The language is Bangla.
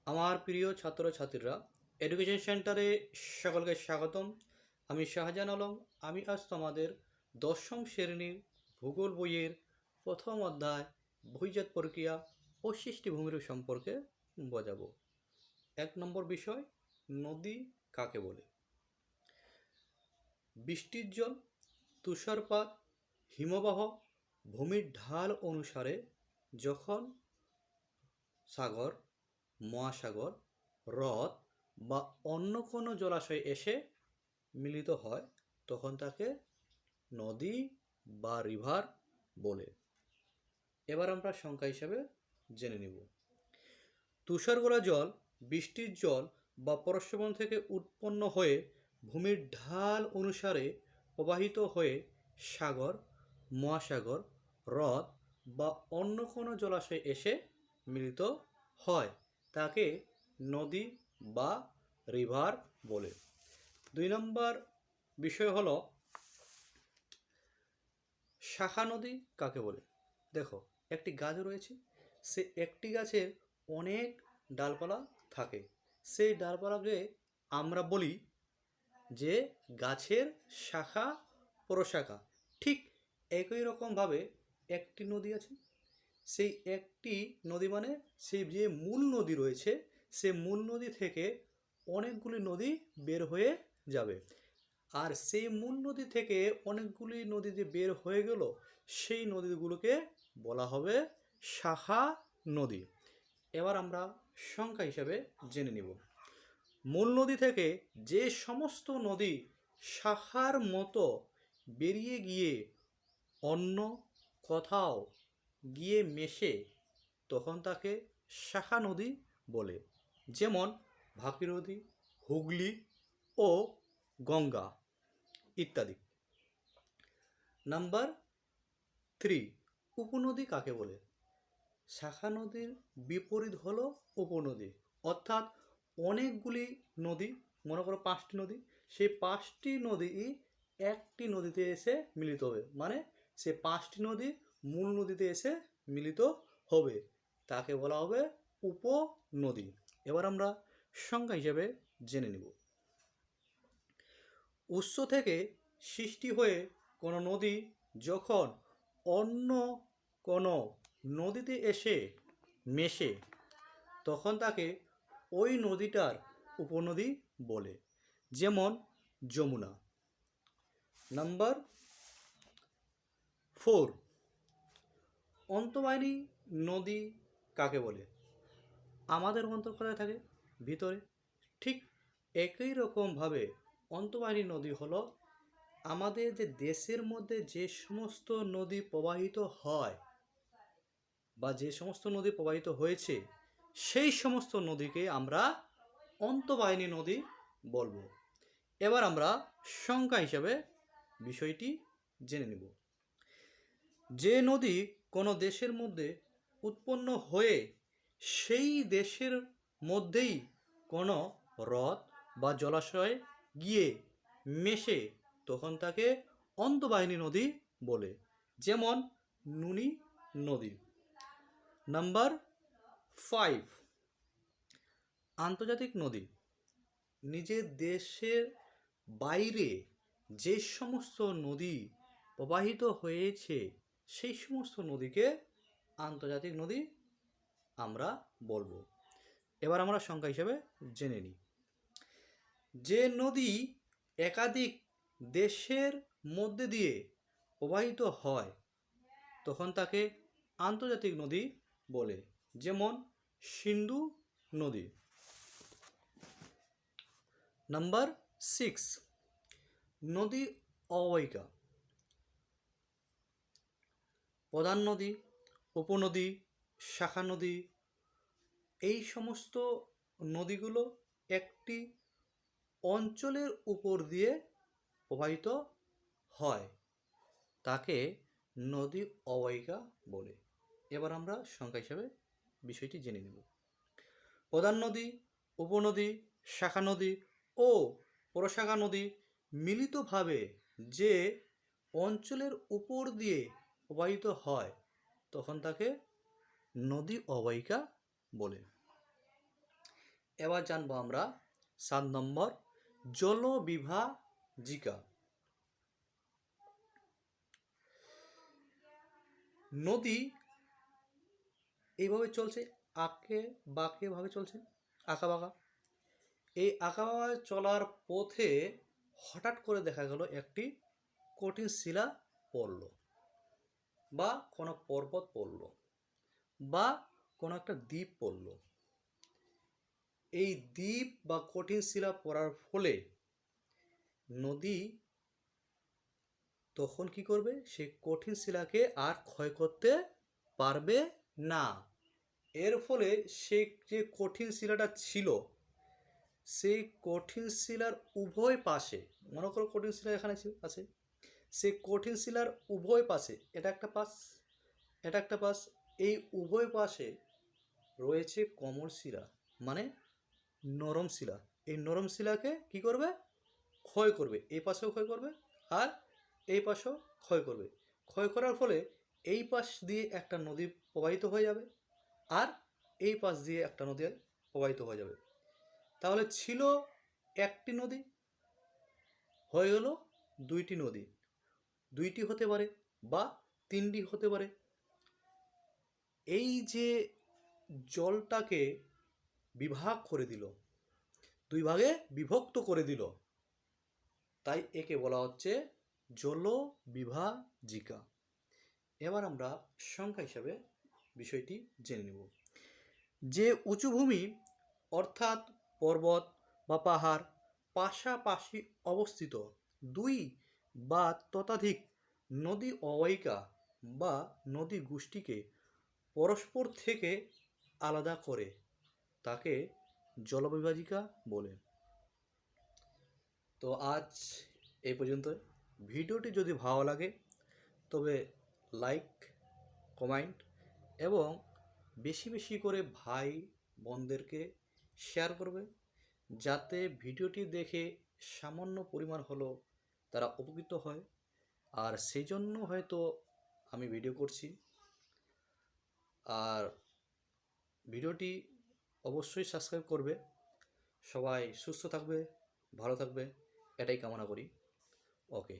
আমার প্রিয় ছাত্রছাত্রীরা, এডুকেশন সেন্টারে সকলকে স্বাগতম। আমি শাহজাহান আলম। আমি আজ তোমাদের দশম শ্রেণীর ভূগোল বইয়ের প্রথম অধ্যায় ভূইজাত প্রক্রিয়া ও সৃষ্টিভূমির সম্পর্কে বোঝাবো। 1 নম্বর বিষয়, নদী কাকে বলে? বৃষ্টির জল, তুষারপাত, হিমবাহ, ভূমির ঢাল অনুসারে যখন সাগর, মহাসাগর, হ্রদ বা অন্য কোনো জলাশয়ে এসে মিলিত হয় তখন তাকে নদী বা রিভার বলে। এবার আমরা সংখ্যা হিসেবে জেনে নিব। তুষার গড়া জল বৃষ্টির জল বা প্রস্রবণ থেকে উৎপন্ন হয়ে ভূমির ঢাল অনুসারে প্রবাহিত হয়ে সাগর, মহাসাগর, হ্রদ বা অন্য কোনো জলাশয়ে এসে মিলিত হয় তাকে নদী বা রিভার বলে। 2 নম্বর বিষয় হলো শাখা নদী কাকে বলে? দেখো, একটি গাছ রয়েছে, সে একটি গাছের অনেক ডালপালা থাকে, সেই ডালপালাকে আমরা বলি যে গাছের শাখা প্রশাখা। ঠিক একই রকমভাবে একটি নদী আছে, সেই একটি নদী মানে সেই যে মূল নদী রয়েছে, সে মূল নদী থেকে অনেকগুলি নদী বের হয়ে যাবে, আর সেই মূল নদী থেকে অনেকগুলি নদী যে বের হয়ে গেল সেই নদীগুলোকে বলা হবে শাখা নদী। এবার আমরা সংখ্যা হিসাবে জেনে নিব। মূল নদী থেকে যে সমস্ত নদী শাখার মতো বেরিয়ে গিয়ে অন্য কোথাও গিয়ে মেশে তখন তাকে শাখা নদী বলে, যেমন ভাগীরথী, হুগলি ও গঙ্গা ইত্যাদি। নাম্বার 3, উপনদী কাকে বলে? শাখা নদীর বিপরীত হলো উপনদী, অর্থাৎ অনেকগুলি নদী, মনে করো 5টি নদী, সেই 5টি নদী একটি নদীতে এসে মিলিত হবে, মানে সে 5টি নদী মূল নদীতে এসে মিলিত হবে, তাকে বলা হবে উপনদী। এবার আমরা সংখ্যা হিসেবে জেনে নেব। উৎস থেকে সৃষ্টি হয়ে কোনো নদী যখন অন্য কোনো নদীতে এসে মেশে তখন তাকে ওই নদীটার উপনদী বলে, যেমন যমুনা। নাম্বার 4, অন্তর্বাহিনী নদী কাকে বলে? আমাদের অন্তর কোথায় থাকে? ভিতরে। ঠিক একই রকমভাবে অন্তর্বাহিনী নদী হলো আমাদের যে দেশের মধ্যে যে সমস্ত নদী প্রবাহিত হয় বা যে সমস্ত নদী প্রবাহিত হয়েছে সেই সমস্ত নদীকে আমরা অন্তর্বাহিনী নদী বলবো। এবার আমরা সংখ্যা হিসাবে বিষয়টি জেনে নেব। যে নদী কোনো দেশের মধ্যে উৎপন্ন হয়ে সেই দেশের মধ্যেই কোনো হ্রদ বা জলাশয় গিয়ে মেশে তখন তাকে অন্তর্বাহিনী নদী বলে, যেমন নুনি নদী। নাম্বার 5, আন্তর্জাতিক নদী। নিজের দেশের বাইরে যে সমস্ত নদী প্রবাহিত হয়েছে সেই সমস্ত নদীকে আন্তর্জাতিক নদী আমরা বলবো। এবার আমরা সংখ্যা হিসেবে জেনে নিই। যে নদী একাধিক দেশের মধ্যে দিয়ে প্রবাহিত হয় তখন তাকে আন্তর্জাতিক নদী বলে, যেমন সিন্ধু নদী। নাম্বার 6, নদী অববাহিকা। প্রধান নদী, উপনদী, শাখা নদী, এই সমস্ত নদীগুলো একটি অঞ্চলের উপর দিয়ে প্রবাহিত হয়, তাকে নদী অববাহিকা বলে। এবার আমরা সংখ্যা হিসাবে বিষয়টি জেনে নেব। প্রধান নদী, উপনদী, শাখা নদী ও প্রশাখা নদী মিলিতভাবে যে অঞ্চলের উপর দিয়ে প্রবাহিত হয় তখন তাকে নদী অববাহিকা বলে। এবার জানবো আমরা 7 নম্বর জলবিভাজিকা। নদী এইভাবে চলছে, আঁকে বাঁকে ভাবে চলছে, আঁকা বাঁকা। এই আঁকা বাঁকা চলার পথে হঠাৎ করে দেখা গেল একটি কঠিন শিলা পড়ল, বা কোনো পর্বত পড়ল, বা কোনো একটা দ্বীপ পড়ল। এই দ্বীপ বা কঠিন শিলা পড়ার ফলে নদী তখন কি করবে? সেই কঠিন শিলাকে আর ক্ষয় করতে পারবে না। এর ফলে সেই যে কঠিন শিলাটা ছিল, সেই কঠিন শিলার উভয় পাশে, মনে করো কঠিন শিলা এখানে আছে, সেই কঠিন শিলার উভয় পাশে, এটা একটা পাশ, এটা একটা পাশ, এই উভয় পাশে রয়েছে কোমল শিলা, মানে নরম শিলা। এই নরম শিলাকে কি করবে? ক্ষয় করবে। এই পাশেও ক্ষয় করবে, আর এই পাশেও ক্ষয় করবে। ক্ষয় করার ফলে এই পাশ দিয়ে একটা নদী প্রবাহিত হয়ে যাবে, আর এই পাশ দিয়ে একটা নদী প্রবাহিত হয়ে যাবে। তাহলে ছিল একটি নদী, হয়ে গেল দুইটি নদী। দুইটি হতে পারে বা তিনটি হতে পারে। এই যে জলটাকে বিভাগ করে দিল, দুই ভাগে বিভক্ত করে দিল, তাই একে বলা হচ্ছে জলবিভাজিকা। এবার আমরা সংখ্যা হিসাবে বিষয়টি জেনে নেব। যে উঁচু ভূমি অর্থাৎ পর্বত বা পাহাড় পাশাপাশি অবস্থিত দুই বা ততোধিক নদী অববাহিকা বা নদী গোষ্ঠীকে পরস্পর থেকে আলাদা করে তাকে জলবিভাজিকা বলে। তো আজ এই পর্যন্ত। ভিডিওটি যদি ভালো লাগে তবে লাইক, কমেন্ট এবং বেশি বেশি করে ভাই বোনদেরকে শেয়ার করবে, যাতে ভিডিওটি দেখে সামান্য পরিমাণ হলেও তারা উপকৃত হয়। আর সেই জন্য হয়তো আমি ভিডিও করছি। আর ভিডিওটি অবশ্যই সাবস্ক্রাইব করবে। সবাই সুস্থ থাকবে, ভালো থাকবে, এটাই কামনা করি। ওকে।